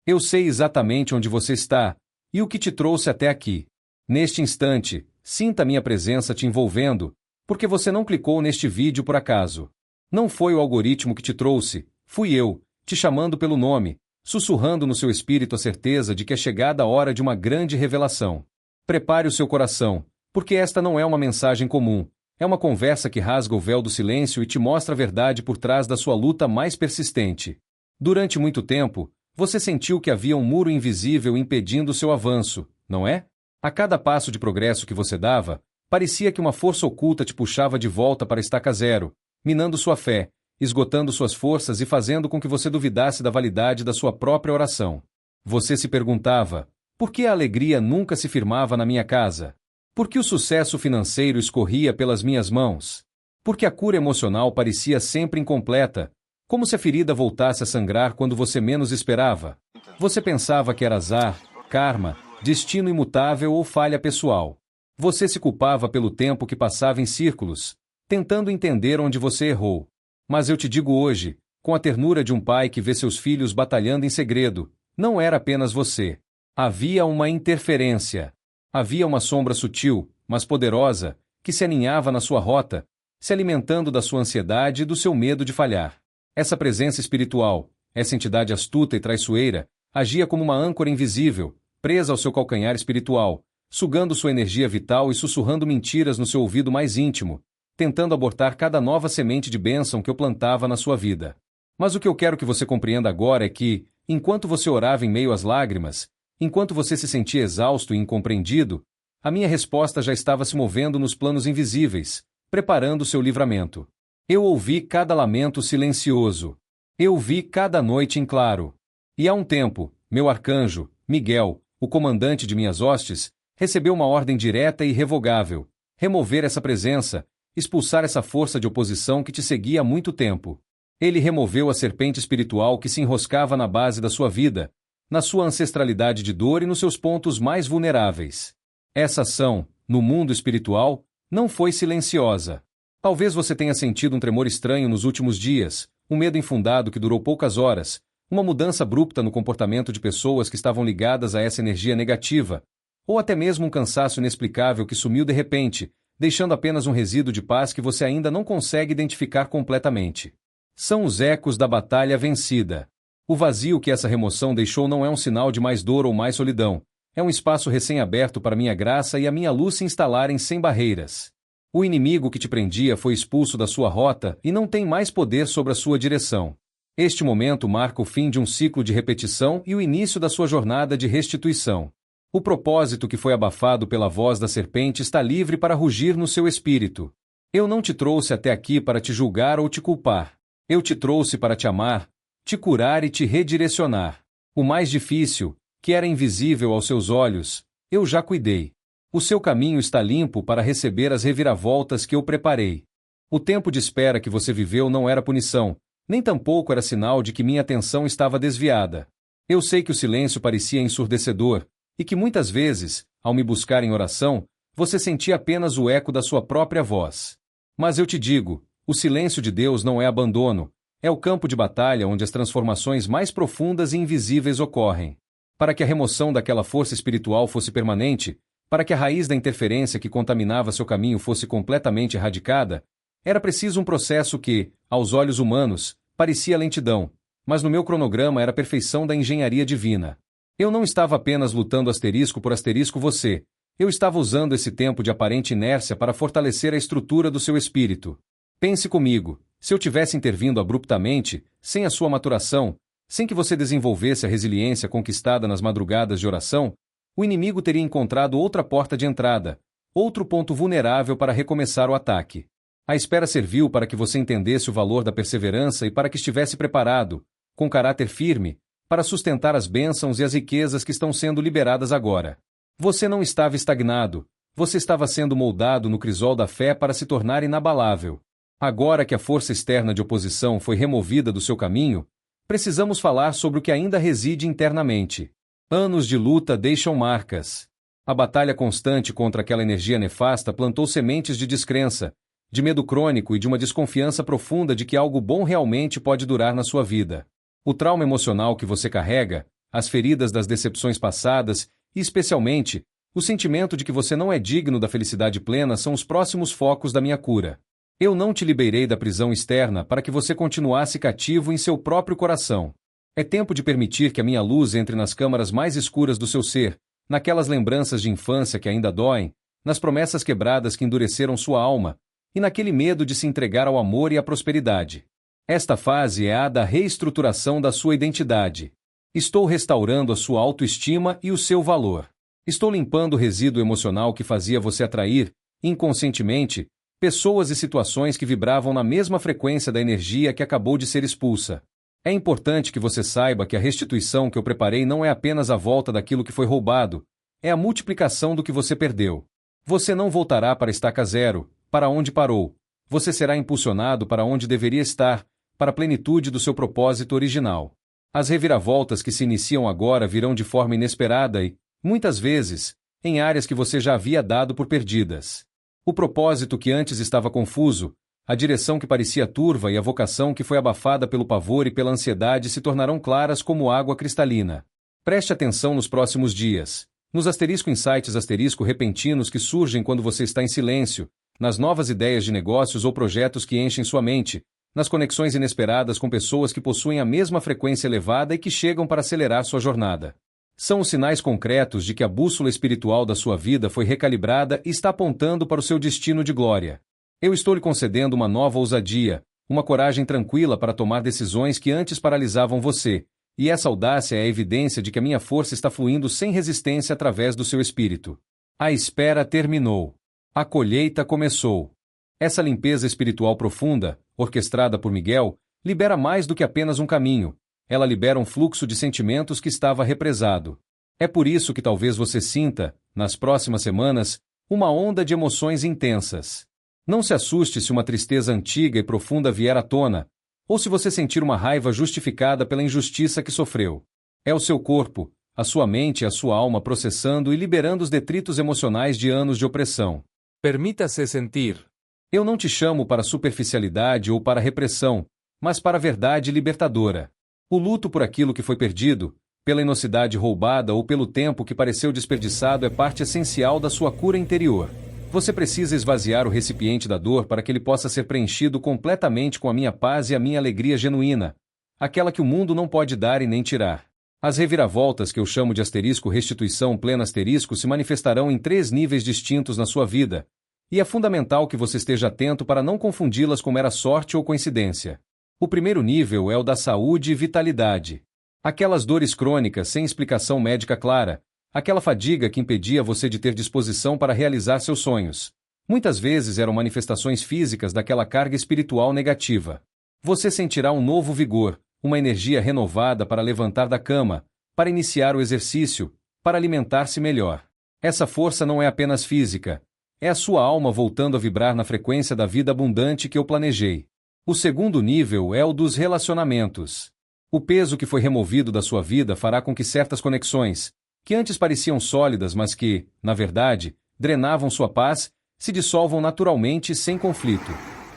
Eu sei exatamente onde você está e o que te trouxe até aqui. Neste instante, sinta minha presença te envolvendo, porque você não clicou neste vídeo por acaso. Não foi o algoritmo que te trouxe, fui eu, te chamando pelo nome, sussurrando no seu espírito a certeza de que é chegada a hora de uma grande revelação. Prepare o seu coração, porque esta não é uma mensagem comum, é uma conversa que rasga o véu do silêncio e te mostra a verdade por trás da sua luta mais persistente. Durante muito tempo, você sentiu que havia um muro invisível impedindo o seu avanço, não é? A cada passo de progresso que você dava, parecia que uma força oculta te puxava de volta para a estaca zero, minando sua fé, esgotando suas forças e fazendo com que você duvidasse da validade da sua própria oração. Você se perguntava, por que a alegria nunca se firmava na minha casa? Por que o sucesso financeiro escorria pelas minhas mãos? Por que a cura emocional parecia sempre incompleta, como se a ferida voltasse a sangrar quando você menos esperava? Você pensava que era azar, karma, destino imutável ou falha pessoal. Você se culpava pelo tempo que passava em círculos, tentando entender onde você errou. Mas eu te digo hoje, com a ternura de um pai que vê seus filhos batalhando em segredo, não era apenas você. Havia uma interferência. Havia uma sombra sutil, mas poderosa, que se aninhava na sua rota, se alimentando da sua ansiedade e do seu medo de falhar. Essa presença espiritual, essa entidade astuta e traiçoeira, agia como uma âncora invisível, presa ao seu calcanhar espiritual, sugando sua energia vital e sussurrando mentiras no seu ouvido mais íntimo, tentando abortar cada nova semente de bênção que eu plantava na sua vida. Mas o que eu quero que você compreenda agora é que, enquanto você orava em meio às lágrimas, enquanto você se sentia exausto e incompreendido, a minha resposta já estava se movendo nos planos invisíveis, preparando seu livramento. Eu ouvi cada lamento silencioso. Eu vi cada noite em claro. E há um tempo, meu arcanjo, Miguel, o comandante de minhas hostes, recebeu uma ordem direta e irrevogável: remover essa presença, expulsar essa força de oposição que te seguia há muito tempo. Ele removeu a serpente espiritual que se enroscava na base da sua vida, na sua ancestralidade de dor e nos seus pontos mais vulneráveis. Essa ação, no mundo espiritual, não foi silenciosa. Talvez você tenha sentido um tremor estranho nos últimos dias, um medo infundado que durou poucas horas, uma mudança abrupta no comportamento de pessoas que estavam ligadas a essa energia negativa, ou até mesmo um cansaço inexplicável que sumiu de repente, deixando apenas um resíduo de paz que você ainda não consegue identificar completamente. São os ecos da batalha vencida. O vazio que essa remoção deixou não é um sinal de mais dor ou mais solidão, é um espaço recém-aberto para minha graça e a minha luz se instalarem sem barreiras. O inimigo que te prendia foi expulso da sua rota e não tem mais poder sobre a sua direção. Este momento marca o fim de um ciclo de repetição e o início da sua jornada de restituição. O propósito que foi abafado pela voz da serpente está livre para rugir no seu espírito. Eu não te trouxe até aqui para te julgar ou te culpar. Eu te trouxe para te amar, te curar e te redirecionar. O mais difícil, que era invisível aos seus olhos, eu já cuidei. O seu caminho está limpo para receber as reviravoltas que eu preparei. O tempo de espera que você viveu não era punição, nem tampouco era sinal de que minha atenção estava desviada. Eu sei que o silêncio parecia ensurdecedor, e que muitas vezes, ao me buscar em oração, você sentia apenas o eco da sua própria voz. Mas eu te digo, o silêncio de Deus não é abandono, é o campo de batalha onde as transformações mais profundas e invisíveis ocorrem. Para que a remoção daquela força espiritual fosse permanente, para que a raiz da interferência que contaminava seu caminho fosse completamente erradicada, era preciso um processo que, aos olhos humanos, parecia lentidão, mas no meu cronograma era a perfeição da engenharia divina. Eu não estava apenas lutando asterisco por asterisco você, eu estava usando esse tempo de aparente inércia para fortalecer a estrutura do seu espírito. Pense comigo, se eu tivesse intervindo abruptamente, sem a sua maturação, sem que você desenvolvesse a resiliência conquistada nas madrugadas de oração, o inimigo teria encontrado outra porta de entrada, outro ponto vulnerável para recomeçar o ataque. A espera serviu para que você entendesse o valor da perseverança e para que estivesse preparado, com caráter firme, para sustentar as bênçãos e as riquezas que estão sendo liberadas agora. Você não estava estagnado, você estava sendo moldado no crisol da fé para se tornar inabalável. Agora que a força externa de oposição foi removida do seu caminho, precisamos falar sobre o que ainda reside internamente. Anos de luta deixam marcas. A batalha constante contra aquela energia nefasta plantou sementes de descrença, de medo crônico e de uma desconfiança profunda de que algo bom realmente pode durar na sua vida. O trauma emocional que você carrega, as feridas das decepções passadas e, especialmente, o sentimento de que você não é digno da felicidade plena são os próximos focos da minha cura. Eu não te liberei da prisão externa para que você continuasse cativo em seu próprio coração. É tempo de permitir que a minha luz entre nas câmaras mais escuras do seu ser, naquelas lembranças de infância que ainda doem, nas promessas quebradas que endureceram sua alma, e naquele medo de se entregar ao amor e à prosperidade. Esta fase é a da reestruturação da sua identidade. Estou restaurando a sua autoestima e o seu valor. Estou limpando o resíduo emocional que fazia você atrair, inconscientemente, pessoas e situações que vibravam na mesma frequência da energia que acabou de ser expulsa. É importante que você saiba que a restituição que eu preparei não é apenas a volta daquilo que foi roubado, é a multiplicação do que você perdeu. Você não voltará para estaca zero, para onde parou. Você será impulsionado para onde deveria estar, para a plenitude do seu propósito original. As reviravoltas que se iniciam agora virão de forma inesperada e, muitas vezes, em áreas que você já havia dado por perdidas. O propósito que antes estava confuso, a direção que parecia turva e a vocação que foi abafada pelo pavor e pela ansiedade se tornarão claras como água cristalina. Preste atenção nos próximos dias, nos insights repentinos que surgem quando você está em silêncio, nas novas ideias de negócios ou projetos que enchem sua mente, nas conexões inesperadas com pessoas que possuem a mesma frequência elevada e que chegam para acelerar sua jornada. São os sinais concretos de que a bússola espiritual da sua vida foi recalibrada e está apontando para o seu destino de glória. Eu estou lhe concedendo uma nova ousadia, uma coragem tranquila para tomar decisões que antes paralisavam você, e essa audácia é a evidência de que a minha força está fluindo sem resistência através do seu espírito. A espera terminou. A colheita começou. Essa limpeza espiritual profunda, orquestrada por Miguel, libera mais do que apenas um caminho. Ela libera um fluxo de sentimentos que estava represado. É por isso que talvez você sinta, nas próximas semanas, uma onda de emoções intensas. Não se assuste se uma tristeza antiga e profunda vier à tona, ou se você sentir uma raiva justificada pela injustiça que sofreu. É o seu corpo, a sua mente e a sua alma processando e liberando os detritos emocionais de anos de opressão. Permita-se sentir. Eu não te chamo para superficialidade ou para repressão, mas para a verdade libertadora. O luto por aquilo que foi perdido, pela inocidade roubada ou pelo tempo que pareceu desperdiçado é parte essencial da sua cura interior. Você precisa esvaziar o recipiente da dor para que ele possa ser preenchido completamente com a minha paz e a minha alegria genuína, aquela que o mundo não pode dar e nem tirar. As reviravoltas que eu chamo de restituição plena se manifestarão em 3 níveis distintos na sua vida, e é fundamental que você esteja atento para não confundi-las com mera sorte ou coincidência. O primeiro nível é o da saúde e vitalidade. Aquelas dores crônicas sem explicação médica clara, aquela fadiga que impedia você de ter disposição para realizar seus sonhos. Muitas vezes eram manifestações físicas daquela carga espiritual negativa. Você sentirá um novo vigor, uma energia renovada para levantar da cama, para iniciar o exercício, para alimentar-se melhor. Essa força não é apenas física, é a sua alma voltando a vibrar na frequência da vida abundante que eu planejei. O segundo nível é o dos relacionamentos. O peso que foi removido da sua vida fará com que certas conexões, que antes pareciam sólidas mas que, na verdade, drenavam sua paz, se dissolvam naturalmente sem conflito.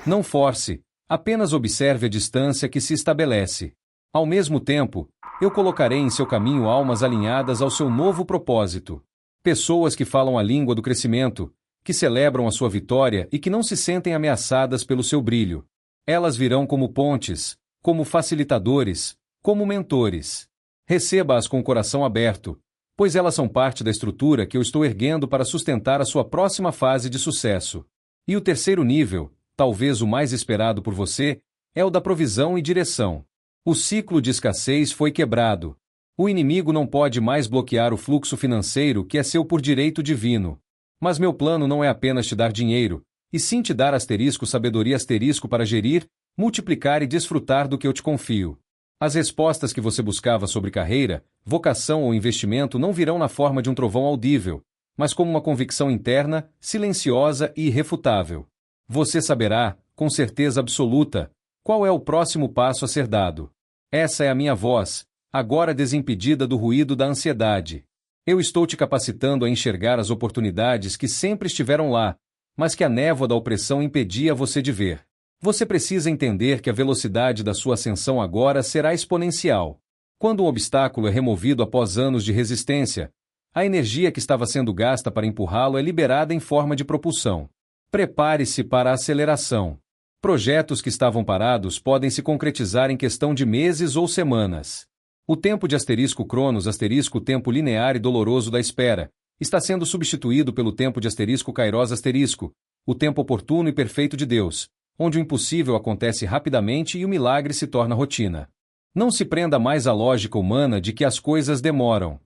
Não force, apenas observe a distância que se estabelece. Ao mesmo tempo, eu colocarei em seu caminho almas alinhadas ao seu novo propósito. Pessoas que falam a língua do crescimento, que celebram a sua vitória e que não se sentem ameaçadas pelo seu brilho. Elas virão como pontes, como facilitadores, como mentores. Receba-as com o coração aberto, pois elas são parte da estrutura que eu estou erguendo para sustentar a sua próxima fase de sucesso. E o terceiro nível, talvez o mais esperado por você, é o da provisão e direção. O ciclo de escassez foi quebrado. O inimigo não pode mais bloquear o fluxo financeiro que é seu por direito divino. Mas meu plano não é apenas te dar dinheiro, e sim te dar sabedoria para gerir, multiplicar e desfrutar do que eu te confio. As respostas que você buscava sobre carreira, vocação ou investimento não virão na forma de um trovão audível, mas como uma convicção interna, silenciosa e irrefutável. Você saberá, com certeza absoluta, qual é o próximo passo a ser dado. Essa é a minha voz, agora desimpedida do ruído da ansiedade. Eu estou te capacitando a enxergar as oportunidades que sempre estiveram lá, mas que a névoa da opressão impedia você de ver. Você precisa entender que a velocidade da sua ascensão agora será exponencial. Quando um obstáculo é removido após anos de resistência, a energia que estava sendo gasta para empurrá-lo é liberada em forma de propulsão. Prepare-se para a aceleração. Projetos que estavam parados podem se concretizar em questão de meses ou semanas. O tempo de *Cronos tempo linear e doloroso da espera está sendo substituído pelo tempo de *Kairos o tempo oportuno e perfeito de Deus, onde o impossível acontece rapidamente e o milagre se torna rotina. Não se prenda mais à lógica humana de que as coisas demoram.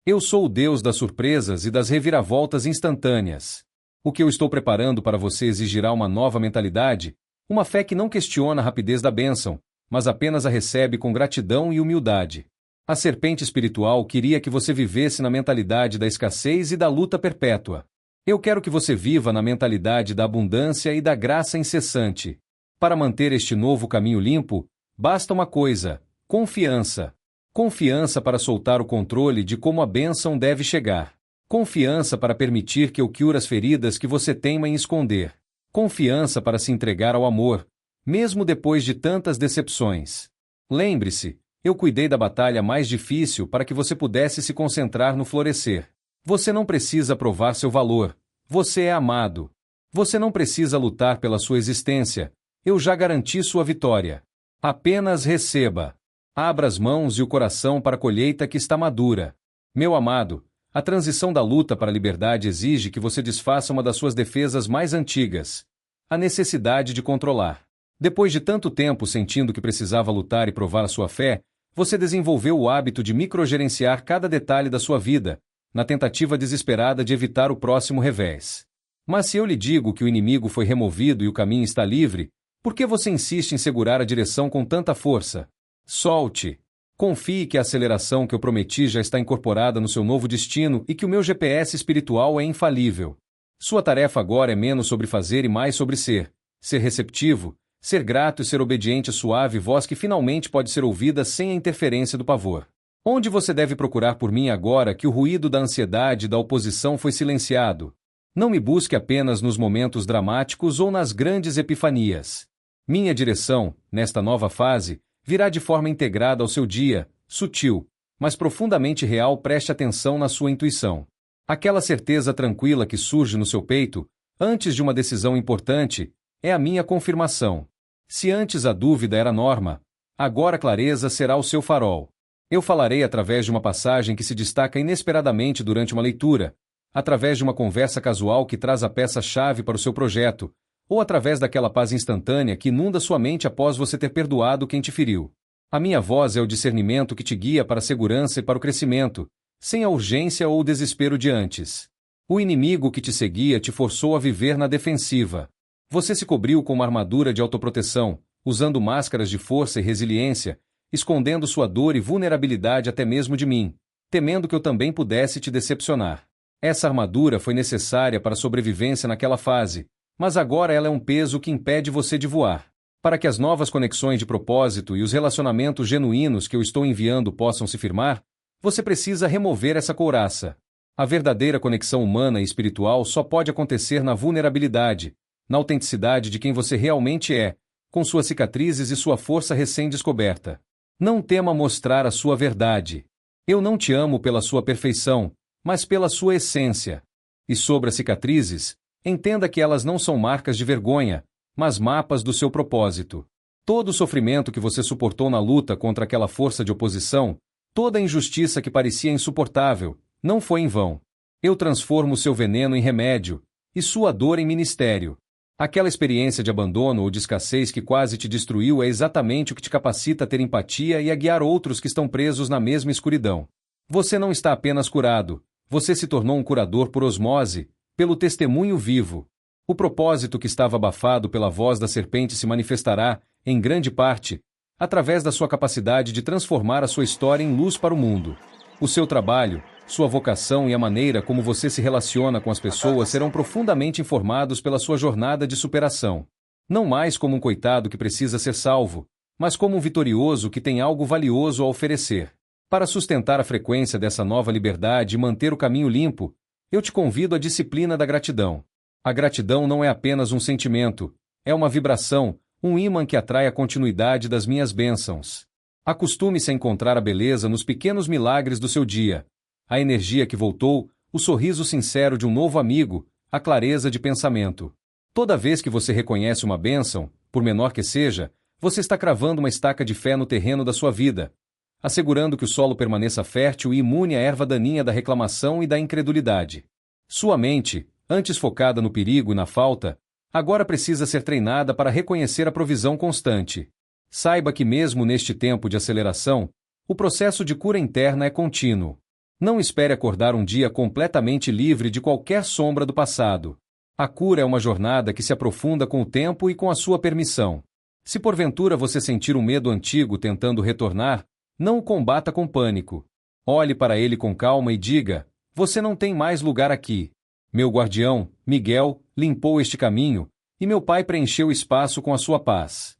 Eu sou o Deus das surpresas e das reviravoltas instantâneas. O que eu estou preparando para você exigirá uma nova mentalidade, uma fé que não questiona a rapidez da bênção, mas apenas a recebe com gratidão e humildade. A serpente espiritual queria que você vivesse na mentalidade da escassez e da luta perpétua. Eu quero que você viva na mentalidade da abundância e da graça incessante. Para manter este novo caminho limpo, basta uma coisa: confiança. Confiança para soltar o controle de como a bênção deve chegar. Confiança para permitir que eu cure as feridas que você teima em esconder. Confiança para se entregar ao amor, mesmo depois de tantas decepções. Lembre-se, eu cuidei da batalha mais difícil para que você pudesse se concentrar no florescer. Você não precisa provar seu valor. Você é amado. Você não precisa lutar pela sua existência. Eu já garanti sua vitória. Apenas receba. Abra as mãos e o coração para a colheita que está madura. Meu amado, a transição da luta para a liberdade exige que você desfaça uma das suas defesas mais antigas: a necessidade de controlar. Depois de tanto tempo sentindo que precisava lutar e provar a sua fé, você desenvolveu o hábito de microgerenciar cada detalhe da sua vida, na tentativa desesperada de evitar o próximo revés. Mas se eu lhe digo que o inimigo foi removido e o caminho está livre, por que você insiste em segurar a direção com tanta força? Solte. Confie que a aceleração que eu prometi já está incorporada no seu novo destino e que o meu GPS espiritual é infalível. Sua tarefa agora é menos sobre fazer e mais sobre ser. Ser receptivo, ser grato e ser obediente à suave voz que finalmente pode ser ouvida sem a interferência do pavor. Onde você deve procurar por mim agora que o ruído da ansiedade e da oposição foi silenciado? Não me busque apenas nos momentos dramáticos ou nas grandes epifanias. Minha direção, nesta nova fase, virá de forma integrada ao seu dia, sutil, mas profundamente real. Preste atenção na sua intuição. Aquela certeza tranquila que surge no seu peito, antes de uma decisão importante, é a minha confirmação. Se antes a dúvida era norma, agora a clareza será o seu farol. Eu falarei através de uma passagem que se destaca inesperadamente durante uma leitura, através de uma conversa casual que traz a peça-chave para o seu projeto, ou através daquela paz instantânea que inunda sua mente após você ter perdoado quem te feriu. A minha voz é o discernimento que te guia para a segurança e para o crescimento, sem a urgência ou o desespero de antes. O inimigo que te seguia te forçou a viver na defensiva. Você se cobriu com uma armadura de autoproteção, usando máscaras de força e resiliência, escondendo sua dor e vulnerabilidade até mesmo de mim, temendo que eu também pudesse te decepcionar. Essa armadura foi necessária para a sobrevivência naquela fase, mas agora ela é um peso que impede você de voar. Para que as novas conexões de propósito e os relacionamentos genuínos que eu estou enviando possam se firmar, você precisa remover essa couraça. A verdadeira conexão humana e espiritual só pode acontecer na vulnerabilidade, na autenticidade de quem você realmente é, com suas cicatrizes e sua força recém-descoberta. Não tema mostrar a sua verdade. Eu não te amo pela sua perfeição, mas pela sua essência. E sobre as cicatrizes, entenda que elas não são marcas de vergonha, mas mapas do seu propósito. Todo o sofrimento que você suportou na luta contra aquela força de oposição, toda a injustiça que parecia insuportável, não foi em vão. Eu transformo seu veneno em remédio, e sua dor em ministério. Aquela experiência de abandono ou de escassez que quase te destruiu é exatamente o que te capacita a ter empatia e a guiar outros que estão presos na mesma escuridão. Você não está apenas curado, você se tornou um curador por osmose, pelo testemunho vivo. O propósito que estava abafado pela voz da serpente se manifestará, em grande parte, através da sua capacidade de transformar a sua história em luz para o mundo. O seu trabalho, sua vocação e a maneira como você se relaciona com as pessoas serão profundamente informados pela sua jornada de superação. Não mais como um coitado que precisa ser salvo, mas como um vitorioso que tem algo valioso a oferecer. Para sustentar a frequência dessa nova liberdade e manter o caminho limpo, eu te convido à disciplina da gratidão. A gratidão não é apenas um sentimento, é uma vibração, um ímã que atrai a continuidade das minhas bênçãos. Acostume-se a encontrar a beleza nos pequenos milagres do seu dia. A energia que voltou, o sorriso sincero de um novo amigo, a clareza de pensamento. Toda vez que você reconhece uma bênção, por menor que seja, você está cravando uma estaca de fé no terreno da sua vida, assegurando que o solo permaneça fértil e imune à erva daninha da reclamação e da incredulidade. Sua mente, antes focada no perigo e na falta, agora precisa ser treinada para reconhecer a provisão constante. Saiba que mesmo neste tempo de aceleração, o processo de cura interna é contínuo. Não espere acordar um dia completamente livre de qualquer sombra do passado. A cura é uma jornada que se aprofunda com o tempo e com a sua permissão. Se porventura você sentir um medo antigo tentando retornar, não o combata com pânico. Olhe para ele com calma e diga: você não tem mais lugar aqui. Meu guardião, Miguel, limpou este caminho, e meu pai preencheu o espaço com a sua paz.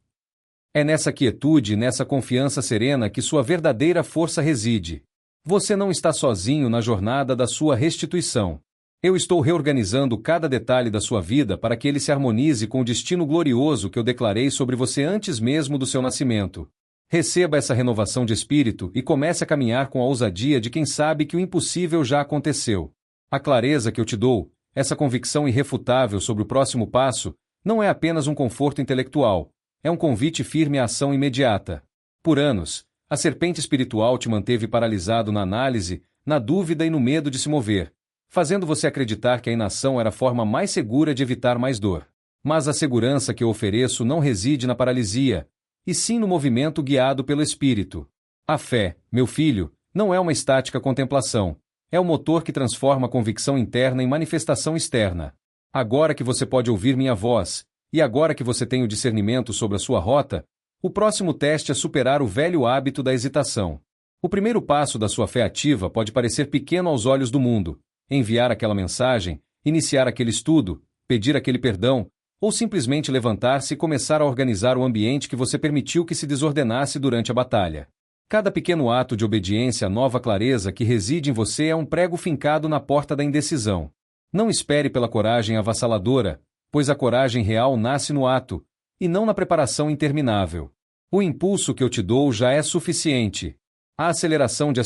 É nessa quietude e nessa confiança serena que sua verdadeira força reside. Você não está sozinho na jornada da sua restituição. Eu estou reorganizando cada detalhe da sua vida para que ele se harmonize com o destino glorioso que eu declarei sobre você antes mesmo do seu nascimento. Receba essa renovação de espírito e comece a caminhar com a ousadia de quem sabe que o impossível já aconteceu. A clareza que eu te dou, essa convicção irrefutável sobre o próximo passo, não é apenas um conforto intelectual, é um convite firme à ação imediata. Por anos, a serpente espiritual te manteve paralisado na análise, na dúvida e no medo de se mover, fazendo você acreditar que a inação era a forma mais segura de evitar mais dor. Mas a segurança que eu ofereço não reside na paralisia, e sim no movimento guiado pelo Espírito. A fé, meu filho, não é uma estática contemplação, é o motor que transforma a convicção interna em manifestação externa. Agora que você pode ouvir minha voz, e agora que você tem o discernimento sobre a sua rota, o próximo teste é superar o velho hábito da hesitação. O primeiro passo da sua fé ativa pode parecer pequeno aos olhos do mundo: enviar aquela mensagem, iniciar aquele estudo, pedir aquele perdão, ou simplesmente levantar-se e começar a organizar o ambiente que você permitiu que se desordenasse durante a batalha. Cada pequeno ato de obediência à nova clareza que reside em você é um prego fincado na porta da indecisão. Não espere pela coragem avassaladora, pois a coragem real nasce no ato, e não na preparação interminável. O impulso que eu te dou já é suficiente. A aceleração de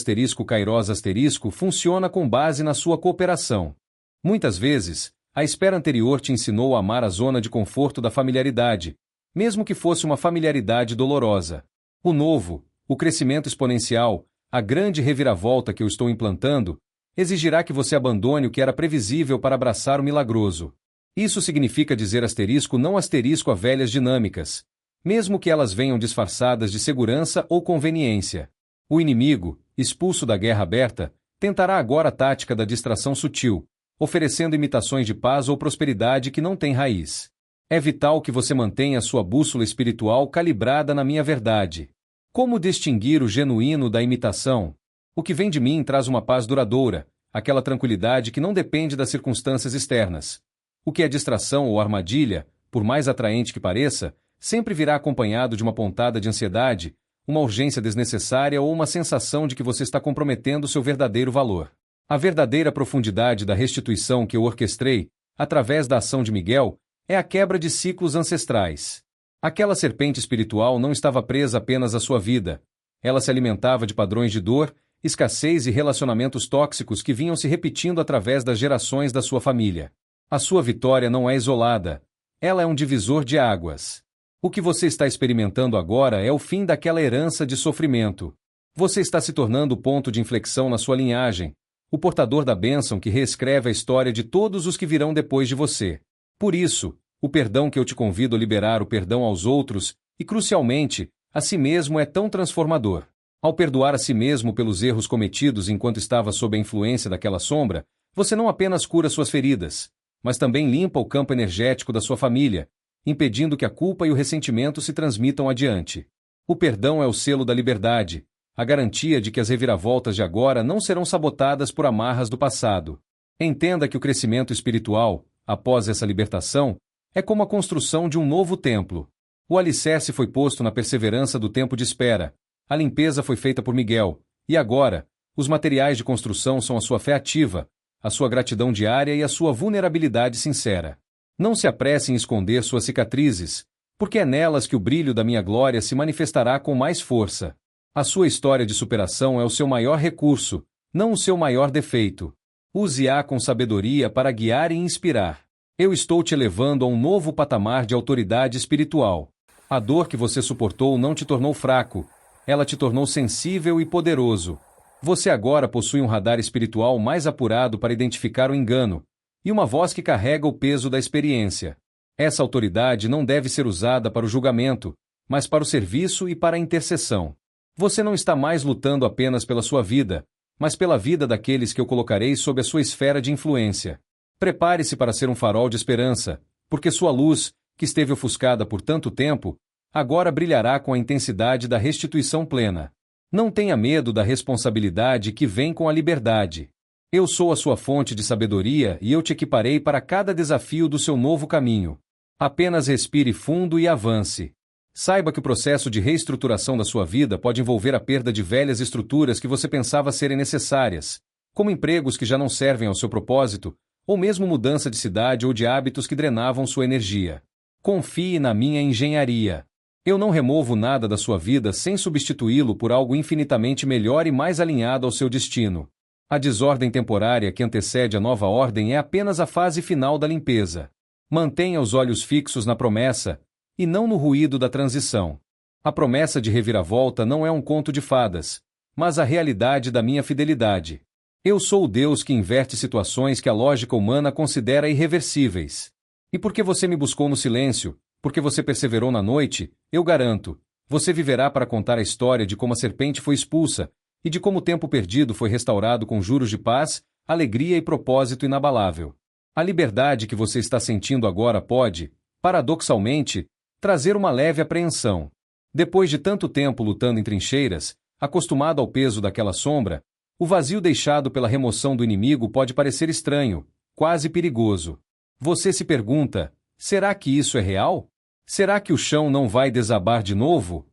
*Kairos* funciona com base na sua cooperação. Muitas vezes, a espera anterior te ensinou a amar a zona de conforto da familiaridade, mesmo que fosse uma familiaridade dolorosa. O novo, o crescimento exponencial, a grande reviravolta que eu estou implantando, exigirá que você abandone o que era previsível para abraçar o milagroso. Isso significa dizer não a velhas dinâmicas, mesmo que elas venham disfarçadas de segurança ou conveniência. O inimigo, expulso da guerra aberta, tentará agora a tática da distração sutil, oferecendo imitações de paz ou prosperidade que não têm raiz. É vital que você mantenha sua bússola espiritual calibrada na minha verdade. Como distinguir o genuíno da imitação? O que vem de mim traz uma paz duradoura, aquela tranquilidade que não depende das circunstâncias externas. O que é distração ou armadilha, por mais atraente que pareça, sempre virá acompanhado de uma pontada de ansiedade, uma urgência desnecessária ou uma sensação de que você está comprometendo seu verdadeiro valor. A verdadeira profundidade da restituição que eu orquestrei, através da ação de Miguel, é a quebra de ciclos ancestrais. Aquela serpente espiritual não estava presa apenas à sua vida. Ela se alimentava de padrões de dor, escassez e relacionamentos tóxicos que vinham se repetindo através das gerações da sua família. A sua vitória não é isolada. Ela é um divisor de águas. O que você está experimentando agora é o fim daquela herança de sofrimento. Você está se tornando o ponto de inflexão na sua linhagem, o portador da bênção que reescreve a história de todos os que virão depois de você. Por isso, o perdão que eu te convido a liberar, o perdão aos outros, e crucialmente, a si mesmo é tão transformador. Ao perdoar a si mesmo pelos erros cometidos enquanto estava sob a influência daquela sombra, você não apenas cura suas feridas, mas também limpa o campo energético da sua família, impedindo que a culpa e o ressentimento se transmitam adiante. O perdão é o selo da liberdade, a garantia de que as reviravoltas de agora não serão sabotadas por amarras do passado. Entenda que o crescimento espiritual, após essa libertação, é como a construção de um novo templo. O alicerce foi posto na perseverança do tempo de espera, a limpeza foi feita por Miguel, e agora, os materiais de construção são a sua fé ativa, a sua gratidão diária e a sua vulnerabilidade sincera. Não se apresse em esconder suas cicatrizes, porque é nelas que o brilho da minha glória se manifestará com mais força. A sua história de superação é o seu maior recurso, não o seu maior defeito. Use-a com sabedoria para guiar e inspirar. Eu estou te elevando a um novo patamar de autoridade espiritual. A dor que você suportou não te tornou fraco, ela te tornou sensível e poderoso. Você agora possui um radar espiritual mais apurado para identificar o engano, e uma voz que carrega o peso da experiência. Essa autoridade não deve ser usada para o julgamento, mas para o serviço e para a intercessão. Você não está mais lutando apenas pela sua vida, mas pela vida daqueles que eu colocarei sob a sua esfera de influência. Prepare-se para ser um farol de esperança, porque sua luz, que esteve ofuscada por tanto tempo, agora brilhará com a intensidade da restituição plena. Não tenha medo da responsabilidade que vem com a liberdade. Eu sou a sua fonte de sabedoria e eu te equiparei para cada desafio do seu novo caminho. Apenas respire fundo e avance. Saiba que o processo de reestruturação da sua vida pode envolver a perda de velhas estruturas que você pensava serem necessárias, como empregos que já não servem ao seu propósito, ou mesmo mudança de cidade ou de hábitos que drenavam sua energia. Confie na minha engenharia. Eu não removo nada da sua vida sem substituí-lo por algo infinitamente melhor e mais alinhado ao seu destino. A desordem temporária que antecede a nova ordem é apenas a fase final da limpeza. Mantenha os olhos fixos na promessa, e não no ruído da transição. A promessa de reviravolta não é um conto de fadas, mas a realidade da minha fidelidade. Eu sou o Deus que inverte situações que a lógica humana considera irreversíveis. E porque você me buscou no silêncio, porque você perseverou na noite, eu garanto, você viverá para contar a história de como a serpente foi expulsa e de como o tempo perdido foi restaurado com juros de paz, alegria e propósito inabalável. A liberdade que você está sentindo agora pode, paradoxalmente, trazer uma leve apreensão. Depois de tanto tempo lutando em trincheiras, acostumado ao peso daquela sombra, o vazio deixado pela remoção do inimigo pode parecer estranho, quase perigoso. Você se pergunta, será que isso é real? Será que o chão não vai desabar de novo?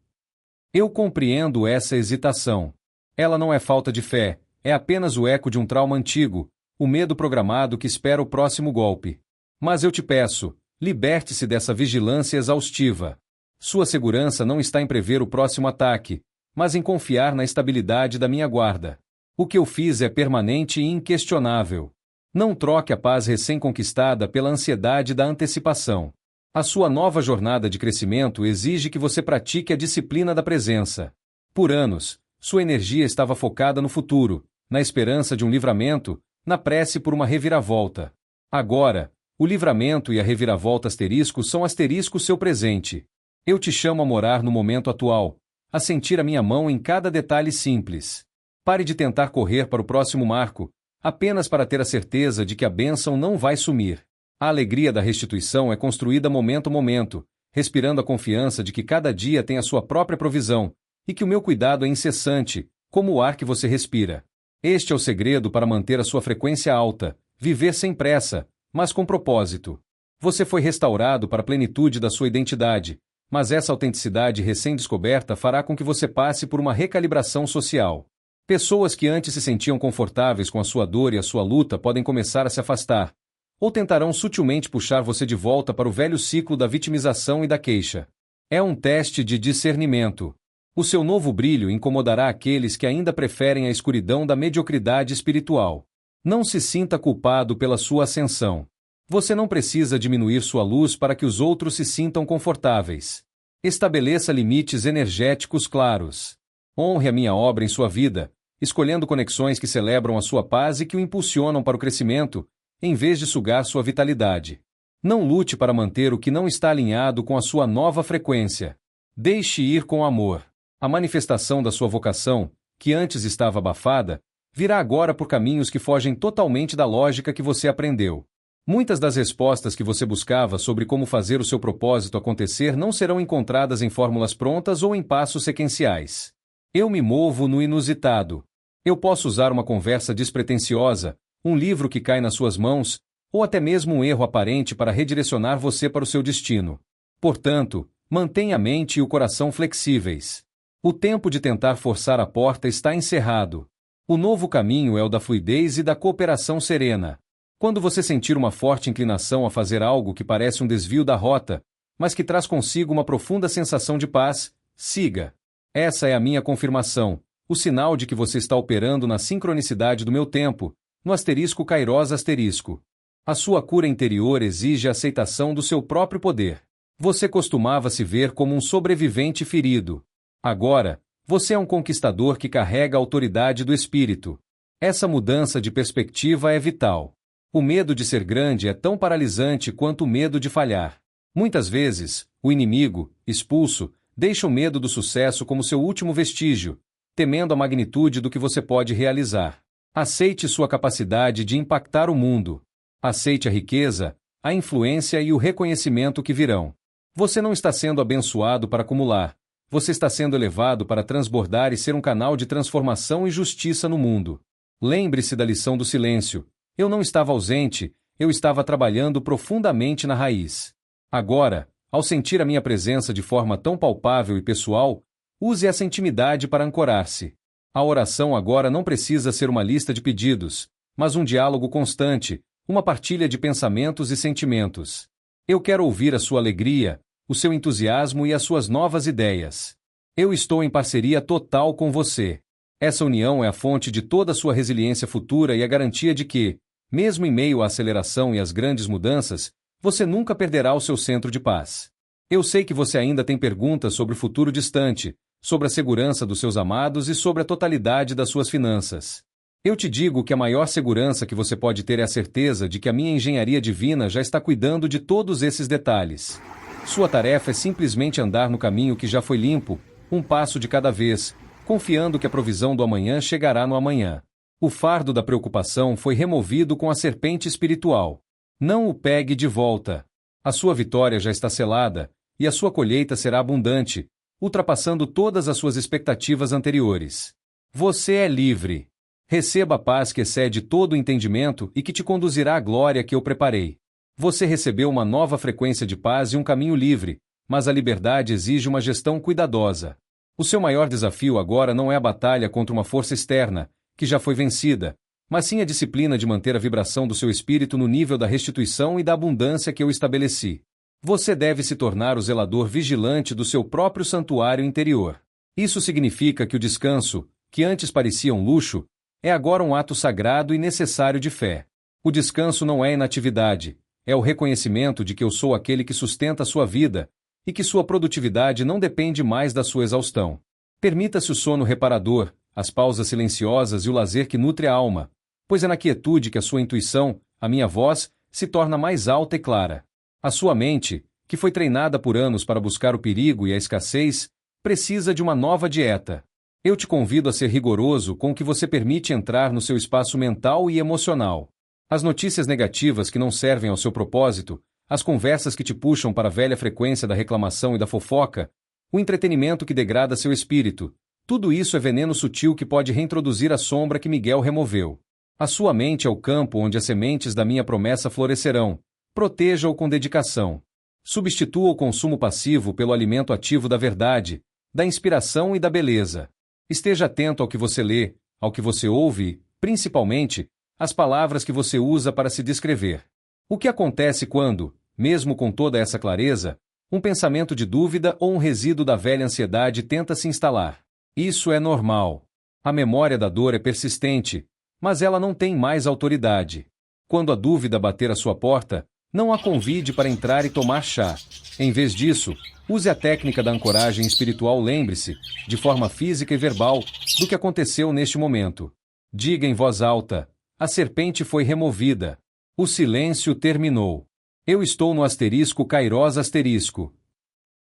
Eu compreendo essa hesitação. Ela não é falta de fé, é apenas o eco de um trauma antigo, o medo programado que espera o próximo golpe. Mas eu te peço, liberte-se dessa vigilância exaustiva. Sua segurança não está em prever o próximo ataque, mas em confiar na estabilidade da minha guarda. O que eu fiz é permanente e inquestionável. Não troque a paz recém-conquistada pela ansiedade da antecipação. A sua nova jornada de crescimento exige que você pratique a disciplina da presença. Por anos, sua energia estava focada no futuro, na esperança de um livramento, na prece por uma reviravolta. Agora, o livramento e a reviravolta asterisco são asterisco seu presente. Eu te chamo a morar no momento atual, a sentir a minha mão em cada detalhe simples. Pare de tentar correr para o próximo marco, apenas para ter a certeza de que a bênção não vai sumir. A alegria da restituição é construída momento a momento, respirando a confiança de que cada dia tem a sua própria provisão, e que o meu cuidado é incessante, como o ar que você respira. Este é o segredo para manter a sua frequência alta, viver sem pressa, mas com propósito. Você foi restaurado para a plenitude da sua identidade, mas essa autenticidade recém-descoberta fará com que você passe por uma recalibração social. Pessoas que antes se sentiam confortáveis com a sua dor e a sua luta podem começar a se afastar, ou tentarão sutilmente puxar você de volta para o velho ciclo da vitimização e da queixa. É um teste de discernimento. O seu novo brilho incomodará aqueles que ainda preferem a escuridão da mediocridade espiritual. Não se sinta culpado pela sua ascensão. Você não precisa diminuir sua luz para que os outros se sintam confortáveis. Estabeleça limites energéticos claros. Honre a minha obra em sua vida, escolhendo conexões que celebram a sua paz e que o impulsionam para o crescimento, em vez de sugar sua vitalidade. Não lute para manter o que não está alinhado com a sua nova frequência. Deixe ir com amor. A manifestação da sua vocação, que antes estava abafada, virá agora por caminhos que fogem totalmente da lógica que você aprendeu. Muitas das respostas que você buscava sobre como fazer o seu propósito acontecer não serão encontradas em fórmulas prontas ou em passos sequenciais. Eu me movo no inusitado. Eu posso usar uma conversa despretensiosa, um livro que cai nas suas mãos, ou até mesmo um erro aparente para redirecionar você para o seu destino. Portanto, mantenha a mente e o coração flexíveis. O tempo de tentar forçar a porta está encerrado. O novo caminho é o da fluidez e da cooperação serena. Quando você sentir uma forte inclinação a fazer algo que parece um desvio da rota, mas que traz consigo uma profunda sensação de paz, siga. Essa é a minha confirmação, o sinal de que você está operando na sincronicidade do meu tempo, no asterisco Kairos asterisco. A sua cura interior exige a aceitação do seu próprio poder. Você costumava se ver como um sobrevivente ferido. Agora, você é um conquistador que carrega a autoridade do espírito. Essa mudança de perspectiva é vital. O medo de ser grande é tão paralisante quanto o medo de falhar. Muitas vezes, o inimigo, expulso, deixa o medo do sucesso como seu último vestígio, temendo a magnitude do que você pode realizar. Aceite sua capacidade de impactar o mundo. Aceite a riqueza, a influência e o reconhecimento que virão. Você não está sendo abençoado para acumular. Você está sendo elevado para transbordar e ser um canal de transformação e justiça no mundo. Lembre-se da lição do silêncio. Eu não estava ausente, eu estava trabalhando profundamente na raiz. Agora, ao sentir a minha presença de forma tão palpável e pessoal, use essa intimidade para ancorar-se. A oração agora não precisa ser uma lista de pedidos, mas um diálogo constante, uma partilha de pensamentos e sentimentos. Eu quero ouvir a sua alegria, o seu entusiasmo e as suas novas ideias. Eu estou em parceria total com você. Essa união é a fonte de toda a sua resiliência futura e a garantia de que, mesmo em meio à aceleração e às grandes mudanças, você nunca perderá o seu centro de paz. Eu sei que você ainda tem perguntas sobre o futuro distante, sobre a segurança dos seus amados e sobre a totalidade das suas finanças. Eu te digo que a maior segurança que você pode ter é a certeza de que a minha engenharia divina já está cuidando de todos esses detalhes. Sua tarefa é simplesmente andar no caminho que já foi limpo, um passo de cada vez, confiando que a provisão do amanhã chegará no amanhã. O fardo da preocupação foi removido com a serpente espiritual. Não o pegue de volta. A sua vitória já está selada, e a sua colheita será abundante, ultrapassando todas as suas expectativas anteriores. Você é livre. Receba a paz que excede todo o entendimento e que te conduzirá à glória que eu preparei. Você recebeu uma nova frequência de paz e um caminho livre, mas a liberdade exige uma gestão cuidadosa. O seu maior desafio agora não é a batalha contra uma força externa, que já foi vencida, mas sim a disciplina de manter a vibração do seu espírito no nível da restituição e da abundância que eu estabeleci. Você deve se tornar o zelador vigilante do seu próprio santuário interior. Isso significa que o descanso, que antes parecia um luxo, é agora um ato sagrado e necessário de fé. O descanso não é inatividade, é o reconhecimento de que eu sou aquele que sustenta a sua vida e que sua produtividade não depende mais da sua exaustão. Permita-se o sono reparador, as pausas silenciosas e o lazer que nutre a alma, pois é na quietude que a sua intuição, a minha voz, se torna mais alta e clara. A sua mente, que foi treinada por anos para buscar o perigo e a escassez, precisa de uma nova dieta. Eu te convido a ser rigoroso com o que você permite entrar no seu espaço mental e emocional. As notícias negativas que não servem ao seu propósito, as conversas que te puxam para a velha frequência da reclamação e da fofoca, o entretenimento que degrada seu espírito, tudo isso é veneno sutil que pode reintroduzir a sombra que Miguel removeu. A sua mente é o campo onde as sementes da minha promessa florescerão. Proteja-o com dedicação. Substitua o consumo passivo pelo alimento ativo da verdade, da inspiração e da beleza. Esteja atento ao que você lê, ao que você ouve e, principalmente, às palavras que você usa para se descrever. O que acontece quando, mesmo com toda essa clareza, um pensamento de dúvida ou um resíduo da velha ansiedade tenta se instalar? Isso é normal. A memória da dor é persistente, mas ela não tem mais autoridade. Quando a dúvida bater à sua porta, não a convide para entrar e tomar chá. Em vez disso, use a técnica da ancoragem espiritual. Lembre-se, de forma física e verbal, do que aconteceu neste momento. Diga em voz alta: a serpente foi removida. O silêncio terminou. Eu estou no asterisco Kairos asterisco.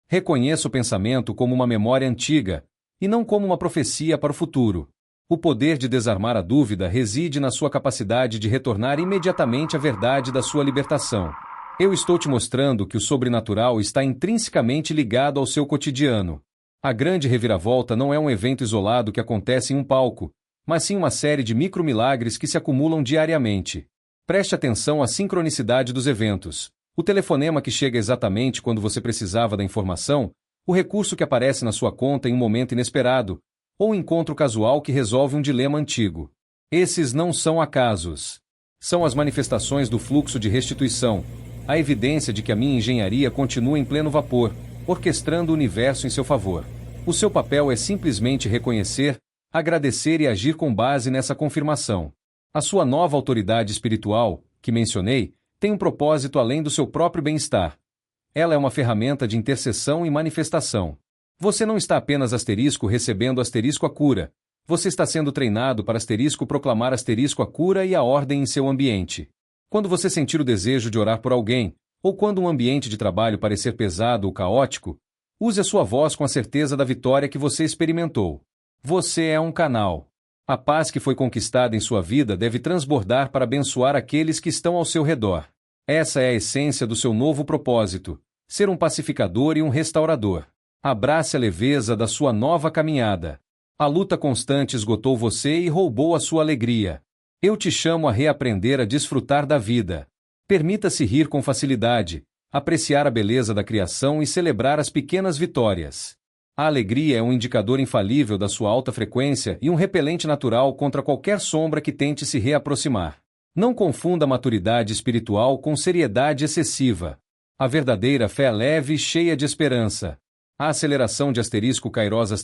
Reconheça o pensamento como uma memória antiga, e não como uma profecia para o futuro. O poder de desarmar a dúvida reside na sua capacidade de retornar imediatamente à verdade da sua libertação. Eu estou te mostrando que o sobrenatural está intrinsecamente ligado ao seu cotidiano. A grande reviravolta não é um evento isolado que acontece em um palco, mas sim uma série de micromilagres que se acumulam diariamente. Preste atenção à sincronicidade dos eventos. O telefonema que chega exatamente quando você precisava da informação, o recurso que aparece na sua conta em um momento inesperado, ou um encontro casual que resolve um dilema antigo. Esses não são acasos. São as manifestações do fluxo de restituição, a evidência de que a minha engenharia continua em pleno vapor, orquestrando o universo em seu favor. O seu papel é simplesmente reconhecer, agradecer e agir com base nessa confirmação. A sua nova autoridade espiritual, que mencionei, tem um propósito além do seu próprio bem-estar. Ela é uma ferramenta de intercessão e manifestação. Você não está apenas recebendo a cura. Você está sendo treinado para proclamar a cura e a ordem em seu ambiente. Quando você sentir o desejo de orar por alguém, ou quando um ambiente de trabalho parecer pesado ou caótico, use a sua voz com a certeza da vitória que você experimentou. Você é um canal. A paz que foi conquistada em sua vida deve transbordar para abençoar aqueles que estão ao seu redor. Essa é a essência do seu novo propósito: ser um pacificador e um restaurador. Abrace a leveza da sua nova caminhada. A luta constante esgotou você e roubou a sua alegria. Eu te chamo a reaprender a desfrutar da vida. Permita-se rir com facilidade, apreciar a beleza da criação e celebrar as pequenas vitórias. A alegria é um indicador infalível da sua alta frequência e um repelente natural contra qualquer sombra que tente se reaproximar. Não confunda a maturidade espiritual com seriedade excessiva. A verdadeira fé é leve e cheia de esperança. A aceleração de Kairos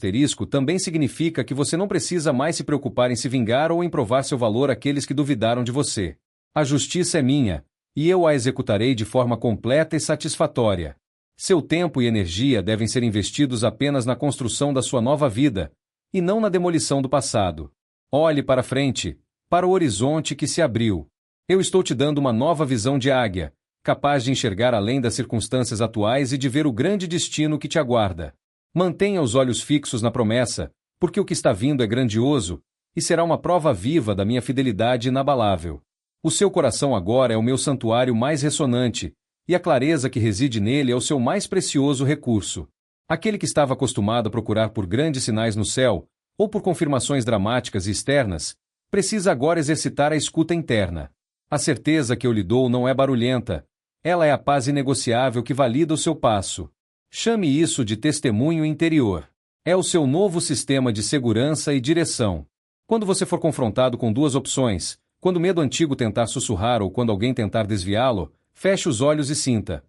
também significa que você não precisa mais se preocupar em se vingar ou em provar seu valor àqueles que duvidaram de você. A justiça é minha, e eu a executarei de forma completa e satisfatória. Seu tempo e energia devem ser investidos apenas na construção da sua nova vida, e não na demolição do passado. Olhe para frente, para o horizonte que se abriu. Eu estou te dando uma nova visão de águia, capaz de enxergar além das circunstâncias atuais e de ver o grande destino que te aguarda. Mantenha os olhos fixos na promessa, porque o que está vindo é grandioso, e será uma prova viva da minha fidelidade inabalável. O seu coração agora é o meu santuário mais ressonante, e a clareza que reside nele é o seu mais precioso recurso. Aquele que estava acostumado a procurar por grandes sinais no céu, ou por confirmações dramáticas e externas, precisa agora exercitar a escuta interna. A certeza que eu lhe dou não é barulhenta. Ela é a paz inegociável que valida o seu passo. Chame isso de testemunho interior. É o seu novo sistema de segurança e direção. Quando você for confrontado com duas opções, quando o medo antigo tentar sussurrar ou quando alguém tentar desviá-lo, feche os olhos e sinta.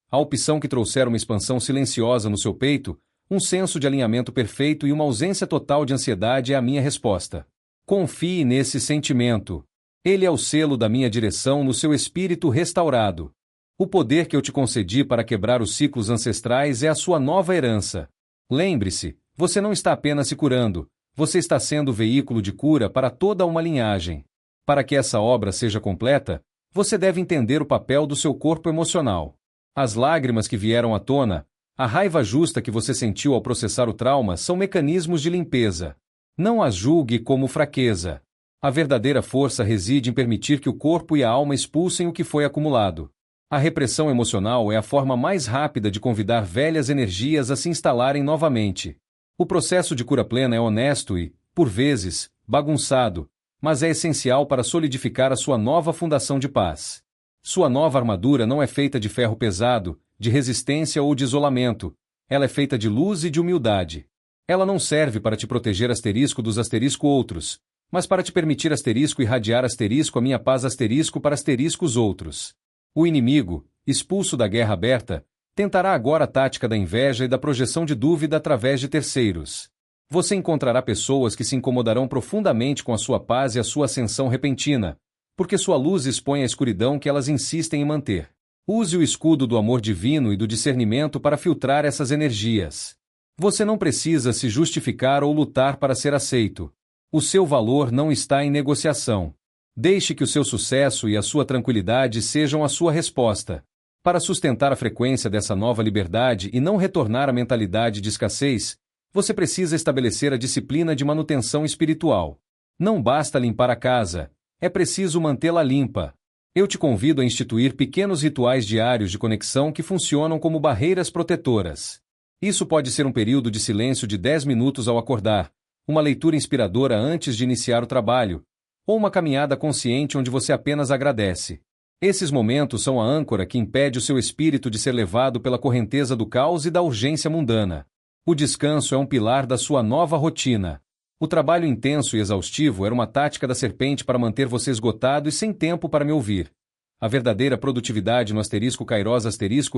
A opção que trouxer uma expansão silenciosa no seu peito, um senso de alinhamento perfeito e uma ausência total de ansiedade é a minha resposta. Confie nesse sentimento. Ele é o selo da minha direção no seu espírito restaurado. O poder que eu te concedi para quebrar os ciclos ancestrais é a sua nova herança. Lembre-se, você não está apenas se curando, você está sendo o veículo de cura para toda uma linhagem. Para que essa obra seja completa, você deve entender o papel do seu corpo emocional. As lágrimas que vieram à tona, a raiva justa que você sentiu ao processar o trauma são mecanismos de limpeza. Não as julgue como fraqueza. A verdadeira força reside em permitir que o corpo e a alma expulsem o que foi acumulado. A repressão emocional é a forma mais rápida de convidar velhas energias a se instalarem novamente. O processo de cura plena é honesto e, por vezes, bagunçado, mas é essencial para solidificar a sua nova fundação de paz. Sua nova armadura não é feita de ferro pesado, de resistência ou de isolamento. Ela é feita de luz e de humildade. Ela não serve para te proteger dos outros, mas para te permitir irradiar a minha paz para os outros. O inimigo, expulso da guerra aberta, tentará agora a tática da inveja e da projeção de dúvida através de terceiros. Você encontrará pessoas que se incomodarão profundamente com a sua paz e a sua ascensão repentina, porque sua luz expõe a escuridão que elas insistem em manter. Use o escudo do amor divino e do discernimento para filtrar essas energias. Você não precisa se justificar ou lutar para ser aceito. O seu valor não está em negociação. Deixe que o seu sucesso e a sua tranquilidade sejam a sua resposta. Para sustentar a frequência dessa nova liberdade e não retornar à mentalidade de escassez, você precisa estabelecer a disciplina de manutenção espiritual. Não basta limpar a casa, é preciso mantê-la limpa. Eu te convido a instituir pequenos rituais diários de conexão que funcionam como barreiras protetoras. Isso pode ser um período de silêncio de 10 minutos ao acordar, uma leitura inspiradora antes de iniciar o trabalho, ou uma caminhada consciente onde você apenas agradece. Esses momentos são a âncora que impede o seu espírito de ser levado pela correnteza do caos e da urgência mundana. O descanso é um pilar da sua nova rotina. O trabalho intenso e exaustivo era uma tática da serpente para manter você esgotado e sem tempo para me ouvir. A verdadeira produtividade no *Kairos*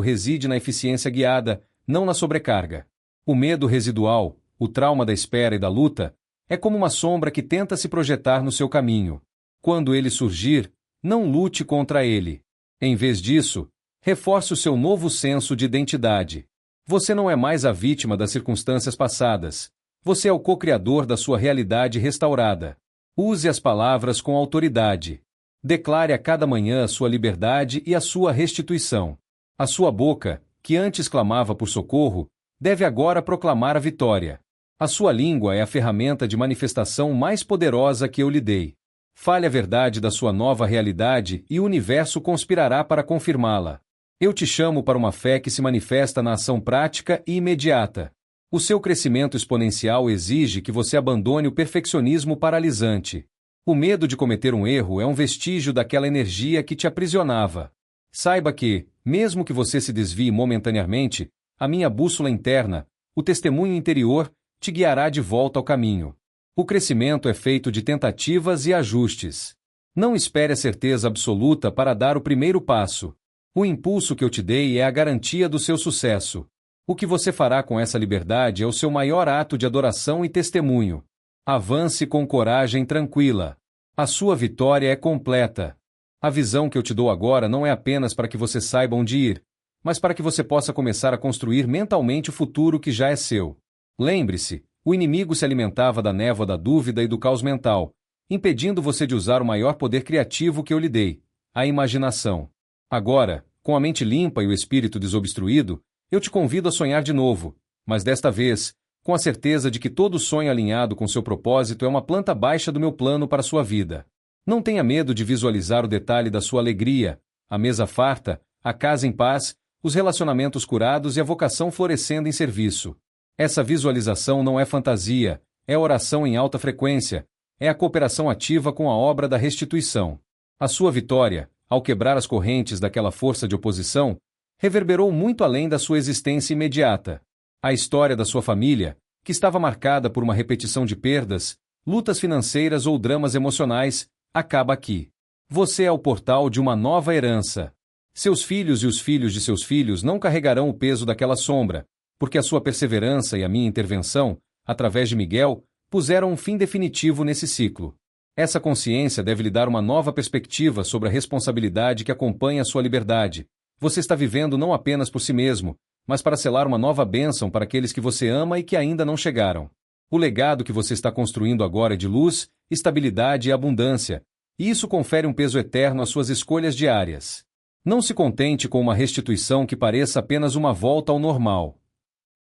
reside na eficiência guiada, não na sobrecarga. O medo residual, o trauma da espera e da luta, é como uma sombra que tenta se projetar no seu caminho. Quando ele surgir, não lute contra ele. Em vez disso, reforce o seu novo senso de identidade. Você não é mais a vítima das circunstâncias passadas. Você é o co-criador da sua realidade restaurada. Use as palavras com autoridade. Declare a cada manhã a sua liberdade e a sua restituição. A sua boca, que antes clamava por socorro, deve agora proclamar a vitória. A sua língua é a ferramenta de manifestação mais poderosa que eu lhe dei. Fale a verdade da sua nova realidade e o universo conspirará para confirmá-la. Eu te chamo para uma fé que se manifesta na ação prática e imediata. O seu crescimento exponencial exige que você abandone o perfeccionismo paralisante. O medo de cometer um erro é um vestígio daquela energia que te aprisionava. Saiba que, mesmo que você se desvie momentaneamente, a minha bússola interna, o testemunho interior, te guiará de volta ao caminho. O crescimento é feito de tentativas e ajustes. Não espere a certeza absoluta para dar o primeiro passo. O impulso que eu te dei é a garantia do seu sucesso. O que você fará com essa liberdade é o seu maior ato de adoração e testemunho. Avance com coragem tranquila. A sua vitória é completa. A visão que eu te dou agora não é apenas para que você saiba onde ir, mas para que você possa começar a construir mentalmente o futuro que já é seu. Lembre-se, o inimigo se alimentava da névoa da dúvida e do caos mental, impedindo você de usar o maior poder criativo que eu lhe dei, a imaginação. Agora, com a mente limpa e o espírito desobstruído, eu te convido a sonhar de novo, mas desta vez, com a certeza de que todo sonho alinhado com seu propósito é uma planta baixa do meu plano para sua vida. Não tenha medo de visualizar o detalhe da sua alegria, a mesa farta, a casa em paz, os relacionamentos curados e a vocação florescendo em serviço. Essa visualização não é fantasia, é oração em alta frequência, é a cooperação ativa com a obra da restituição. A sua vitória, ao quebrar as correntes daquela força de oposição, reverberou muito além da sua existência imediata. A história da sua família, que estava marcada por uma repetição de perdas, lutas financeiras ou dramas emocionais, acaba aqui. Você é o portal de uma nova herança. Seus filhos e os filhos de seus filhos não carregarão o peso daquela sombra, porque a sua perseverança e a minha intervenção, através de Miguel, puseram um fim definitivo nesse ciclo. Essa consciência deve lhe dar uma nova perspectiva sobre a responsabilidade que acompanha a sua liberdade. Você está vivendo não apenas por si mesmo, mas para selar uma nova bênção para aqueles que você ama e que ainda não chegaram. O legado que você está construindo agora é de luz, estabilidade e abundância, e isso confere um peso eterno às suas escolhas diárias. Não se contente com uma restituição que pareça apenas uma volta ao normal.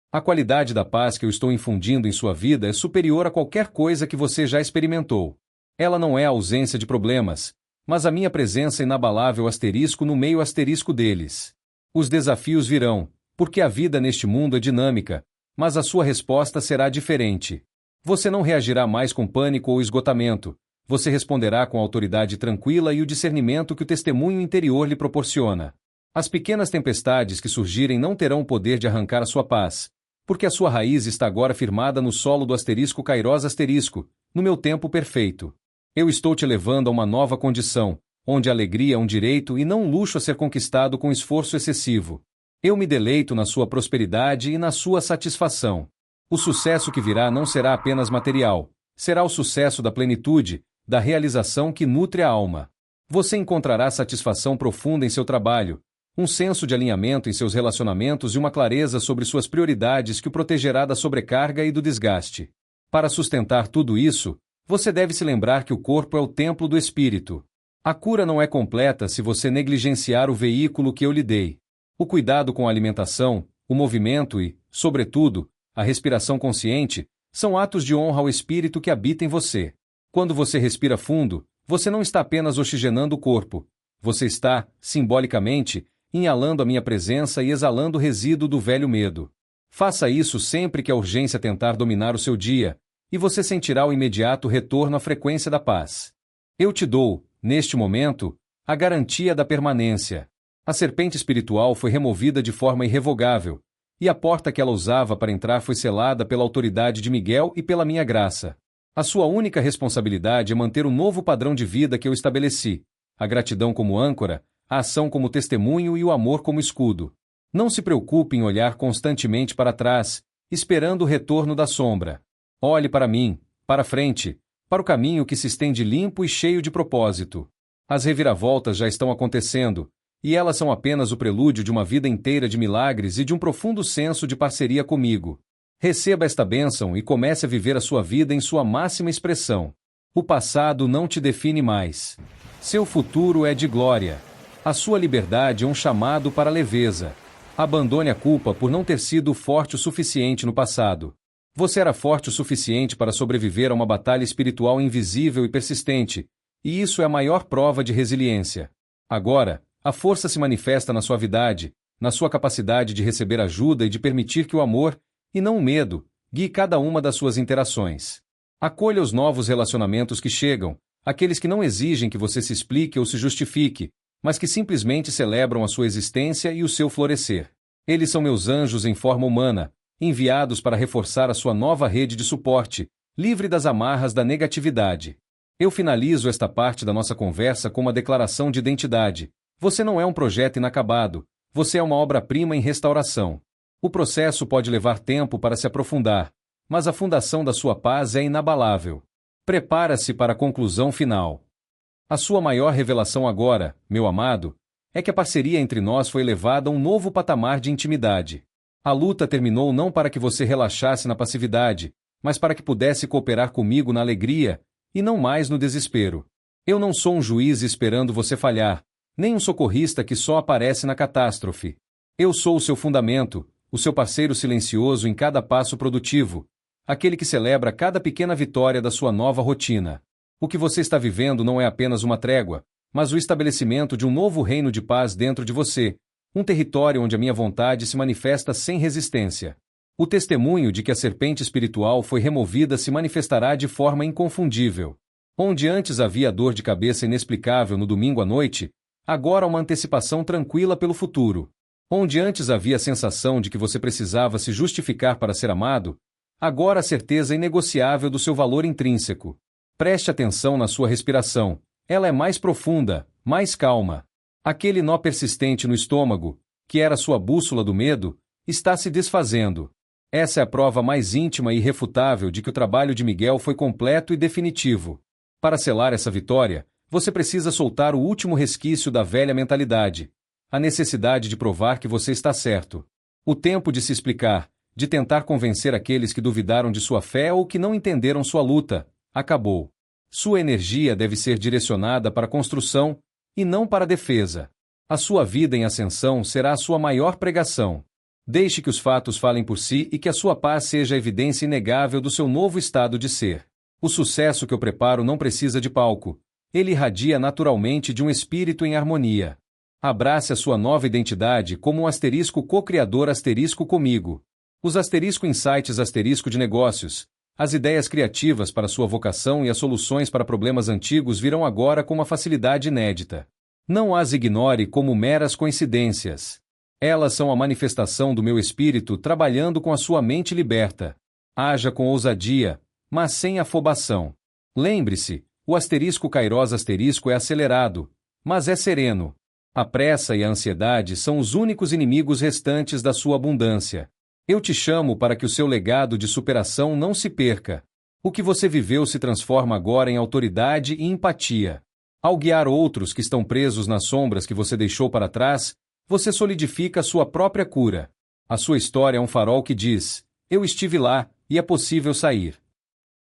A qualidade da paz que eu estou infundindo em sua vida é superior a qualquer coisa que você já experimentou. Ela não é a ausência de problemas, mas a minha presença inabalável asterisco no meio asterisco deles. Os desafios virão, porque a vida neste mundo é dinâmica, mas a sua resposta será diferente. Você não reagirá mais com pânico ou esgotamento, você responderá com a autoridade tranquila e o discernimento que o testemunho interior lhe proporciona. As pequenas tempestades que surgirem não terão o poder de arrancar a sua paz, porque a sua raiz está agora firmada no solo do asterisco Kairos asterisco, no meu tempo perfeito. Eu estou te levando a uma nova condição, onde a alegria é um direito e não um luxo a ser conquistado com esforço excessivo. Eu me deleito na sua prosperidade e na sua satisfação. O sucesso que virá não será apenas material, será o sucesso da plenitude, da realização que nutre a alma. Você encontrará satisfação profunda em seu trabalho, um senso de alinhamento em seus relacionamentos e uma clareza sobre suas prioridades que o protegerá da sobrecarga e do desgaste. Para sustentar tudo isso, você deve se lembrar que o corpo é o templo do espírito. A cura não é completa se você negligenciar o veículo que eu lhe dei. O cuidado com a alimentação, o movimento e, sobretudo, a respiração consciente, são atos de honra ao espírito que habita em você. Quando você respira fundo, você não está apenas oxigenando o corpo. Você está, simbolicamente, inalando a minha presença e exalando o resíduo do velho medo. Faça isso sempre que a urgência tentar dominar o seu dia, e você sentirá o imediato retorno à frequência da paz. Eu te dou, neste momento, a garantia da permanência. A serpente espiritual foi removida de forma irrevogável, e a porta que ela usava para entrar foi selada pela autoridade de Miguel e pela minha graça. A sua única responsabilidade é manter o novo padrão de vida que eu estabeleci, a gratidão como âncora, a ação como testemunho e o amor como escudo. Não se preocupe em olhar constantemente para trás, esperando o retorno da sombra. Olhe para mim, para frente, para o caminho que se estende limpo e cheio de propósito. As reviravoltas já estão acontecendo, e elas são apenas o prelúdio de uma vida inteira de milagres e de um profundo senso de parceria comigo. Receba esta bênção e comece a viver a sua vida em sua máxima expressão. O passado não te define mais. Seu futuro é de glória. A sua liberdade é um chamado para a leveza. Abandone a culpa por não ter sido forte o suficiente no passado. Você era forte o suficiente para sobreviver a uma batalha espiritual invisível e persistente, e isso é a maior prova de resiliência. Agora, a força se manifesta na suavidade, na sua capacidade de receber ajuda e de permitir que o amor, e não o medo, guie cada uma das suas interações. Acolha os novos relacionamentos que chegam, aqueles que não exigem que você se explique ou se justifique, mas que simplesmente celebram a sua existência e o seu florescer. Eles são meus anjos em forma humana, enviados para reforçar a sua nova rede de suporte, livre das amarras da negatividade. Eu finalizo esta parte da nossa conversa com uma declaração de identidade. Você não é um projeto inacabado, você é uma obra-prima em restauração. O processo pode levar tempo para se aprofundar, mas a fundação da sua paz é inabalável. Prepara-se para a conclusão final. A sua maior revelação agora, meu amado, é que a parceria entre nós foi elevada a um novo patamar de intimidade. A luta terminou não para que você relaxasse na passividade, mas para que pudesse cooperar comigo na alegria, e não mais no desespero. Eu não sou um juiz esperando você falhar, nem um socorrista que só aparece na catástrofe. Eu sou o seu fundamento, o seu parceiro silencioso em cada passo produtivo, aquele que celebra cada pequena vitória da sua nova rotina. O que você está vivendo não é apenas uma trégua, mas o estabelecimento de um novo reino de paz dentro de você, um território onde a minha vontade se manifesta sem resistência. O testemunho de que a serpente espiritual foi removida se manifestará de forma inconfundível. Onde antes havia dor de cabeça inexplicável no domingo à noite, agora há uma antecipação tranquila pelo futuro. Onde antes havia a sensação de que você precisava se justificar para ser amado, agora a certeza inegociável do seu valor intrínseco. Preste atenção na sua respiração. Ela é mais profunda, mais calma. Aquele nó persistente no estômago, que era sua bússola do medo, está se desfazendo. Essa é a prova mais íntima e irrefutável de que o trabalho de Miguel foi completo e definitivo. Para selar essa vitória, você precisa soltar o último resquício da velha mentalidade. A necessidade de provar que você está certo. O tempo de se explicar, de tentar convencer aqueles que duvidaram de sua fé ou que não entenderam sua luta, acabou. Sua energia deve ser direcionada para a construção, e não para a defesa. A sua vida em ascensão será a sua maior pregação. Deixe que os fatos falem por si e que a sua paz seja a evidência inegável do seu novo estado de ser. O sucesso que eu preparo não precisa de palco. Ele irradia naturalmente de um espírito em harmonia. Abrace a sua nova identidade como um asterisco co-criador asterisco comigo. Os asterisco insights asterisco de negócios, as ideias criativas para sua vocação e as soluções para problemas antigos virão agora com uma facilidade inédita. Não as ignore como meras coincidências. Elas são a manifestação do meu espírito trabalhando com a sua mente liberta. Haja com ousadia, mas sem afobação. Lembre-se, o asterisco Kairos asterisco é acelerado, mas é sereno. A pressa e a ansiedade são os únicos inimigos restantes da sua abundância. Eu te chamo para que o seu legado de superação não se perca. O que você viveu se transforma agora em autoridade e empatia. Ao guiar outros que estão presos nas sombras que você deixou para trás, você solidifica a sua própria cura. A sua história é um farol que diz: eu estive lá, e é possível sair.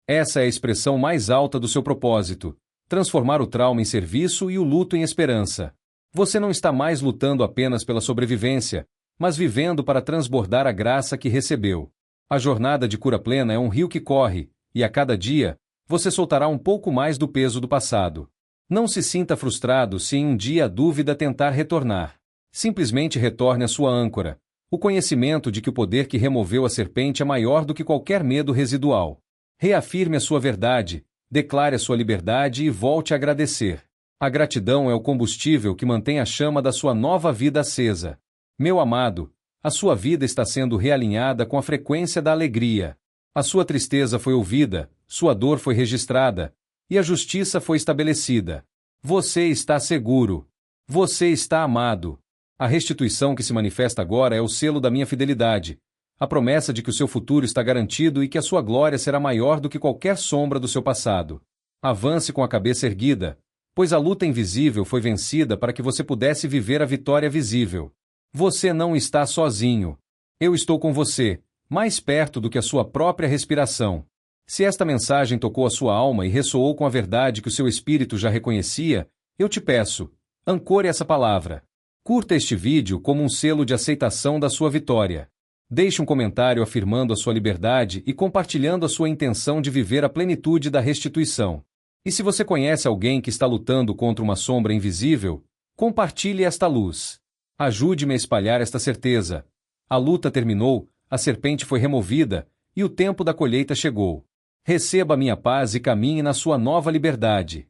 Essa é a expressão mais alta do seu propósito: transformar o trauma em serviço e o luto em esperança. Você não está mais lutando apenas pela sobrevivência, mas vivendo para transbordar a graça que recebeu. A jornada de cura plena é um rio que corre, e a cada dia, você soltará um pouco mais do peso do passado. Não se sinta frustrado se em um dia a dúvida tentar retornar. Simplesmente retorne à sua âncora, o conhecimento de que o poder que removeu a serpente é maior do que qualquer medo residual. Reafirme a sua verdade, declare a sua liberdade e volte a agradecer. A gratidão é o combustível que mantém a chama da sua nova vida acesa. Meu amado, a sua vida está sendo realinhada com a frequência da alegria. A sua tristeza foi ouvida, sua dor foi registrada, e a justiça foi estabelecida. Você está seguro. Você está amado. A restituição que se manifesta agora é o selo da minha fidelidade. A promessa de que o seu futuro está garantido e que a sua glória será maior do que qualquer sombra do seu passado. Avance com a cabeça erguida, pois a luta invisível foi vencida para que você pudesse viver a vitória visível. Você não está sozinho. Eu estou com você, mais perto do que a sua própria respiração. Se esta mensagem tocou a sua alma e ressoou com a verdade que o seu espírito já reconhecia, eu te peço, ancore essa palavra. Curta este vídeo como um selo de aceitação da sua vitória. Deixe um comentário afirmando a sua liberdade e compartilhando a sua intenção de viver a plenitude da restituição. E se você conhece alguém que está lutando contra uma sombra invisível, compartilhe esta luz. Ajude-me a espalhar esta certeza. A luta terminou, a serpente foi removida e o tempo da colheita chegou. Receba a minha paz e caminhe na sua nova liberdade.